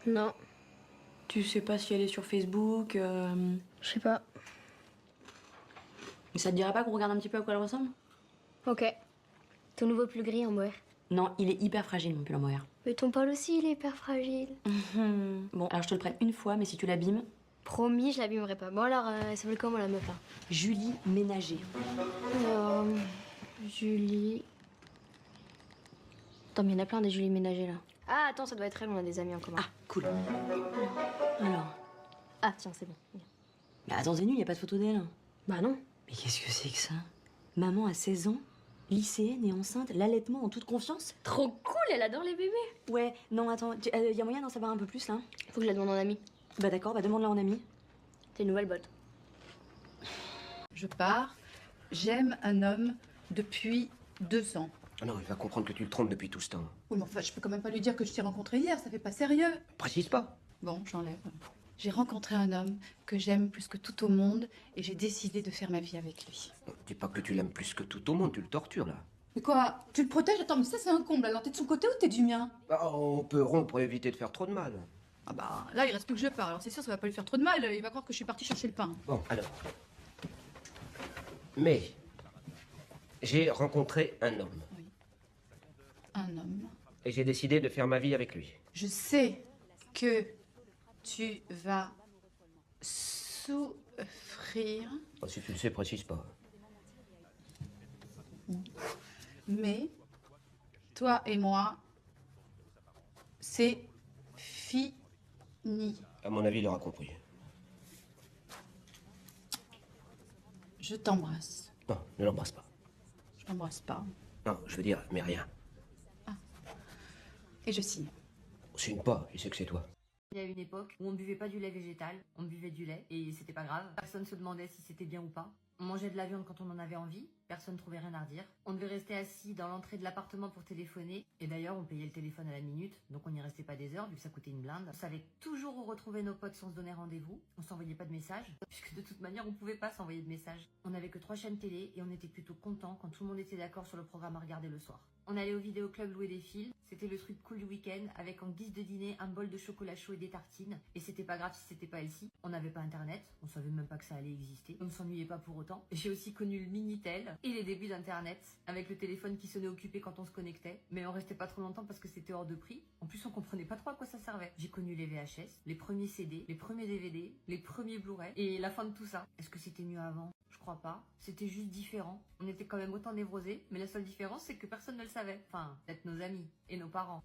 Non, Tu sais pas si elle est sur Facebook je sais pas. Mais ça te dirait pas qu'on regarde un petit peu à quoi elle ressemble? Ok. Ton nouveau pull gris en mohair. Non, il est hyper fragile, mon pull en mohair. Mais ton Paul aussi, il est hyper fragile. Bon, alors je te le prête une fois, mais si tu l'abîmes, Promis, je l'abîmerai pas. Bon alors, elle s'appelle comment la meuf là? Julie Ménager. Alors, Julie... Attends, mais il y en a plein des Julie ménagers là. Ah, attends, ça doit être elle, on a des amis en commun. Ah, cool. Alors. Ah, tiens, c'est bon. Mais attends, Zénu, y a pas de photo d'elle. Bah non. Mais qu'est-ce que c'est que ça? Maman à 16 ans, lycéenne et enceinte, l'allaitement en toute confiance? Trop cool, elle adore les bébés. Ouais, non, attends, y a moyen d'en savoir un peu plus là? Faut que je la demande en ami. Bah d'accord, bah demande-la en ami. T'es une nouvelle botte. Je pars. J'aime un homme depuis 2 ans. Ah non, il va comprendre que tu le trompes depuis tout ce temps. Oui, mais enfin, je peux quand même pas lui dire que je t'ai rencontré hier, ça fait pas sérieux. Précise pas. Bon, j'enlève. J'ai rencontré un homme que j'aime plus que tout au monde et j'ai décidé de faire ma vie avec lui. Dis pas que tu l'aimes plus que tout au monde, tu le tortures là. Mais quoi? Tu le protèges? Attends, mais ça c'est un comble. Alors t'es de son côté ou t'es du mien? Bah, on peut rompre pour éviter de faire trop de mal. Ah bah là, il reste plus que je pars. Alors c'est sûr, ça va pas lui faire trop de mal. Il va croire que je suis partie chercher le pain. Bon, alors. Mais j'ai rencontré un homme Un homme. et j'ai décidé de faire ma vie avec lui. Je sais que tu vas souffrir, Bon, si tu le sais, précise pas. mais toi et moi, c'est fini. À mon avis, il aura compris. Je t'embrasse. Non, ne l'embrasse pas. Je t'embrasse pas. Non, je veux dire, mais rien. Et je signe. Signe pas, il sait que c'est toi. Il y a une époque où on ne buvait pas du lait végétal, on buvait du lait et c'était pas grave. Personne se demandait si c'était bien ou pas. On mangeait de la viande quand on en avait envie, personne trouvait rien à redire. On devait rester assis dans l'entrée de l'appartement pour téléphoner. Et d'ailleurs, on payait le téléphone à la minute, donc on n'y restait pas des heures vu que ça coûtait une blinde. On savait toujours où retrouver nos potes sans se donner rendez-vous. On s'envoyait pas de messages, puisque de toute manière, on pouvait pas s'envoyer de messages. On avait que 3 chaînes télé et on était plutôt contents quand tout le monde était d'accord sur le programme à regarder le soir. On allait au vidéoclub louer des films, c'était le truc cool du week-end, avec en guise de dîner un bol de chocolat chaud et des tartines. Et c'était pas grave si c'était pas Elsie. On n'avait pas internet, on savait même pas que ça allait exister. On ne s'ennuyait pas pour autant. J'ai aussi connu le Minitel et les débuts d'internet, avec le téléphone qui sonnait occupé quand on se connectait. Mais on restait pas trop longtemps parce que c'était hors de prix. En plus, on comprenait pas trop à quoi ça servait. J'ai connu les VHS, les premiers CD, les premiers DVD, les premiers Blu-ray et la fin de tout ça. Est-ce que c'était mieux avant ? Je crois pas. C'était juste différent. On était quand même autant névrosés, mais la seule différence, c'est que personne ne le savait. Enfin, peut-être nos amis et nos parents.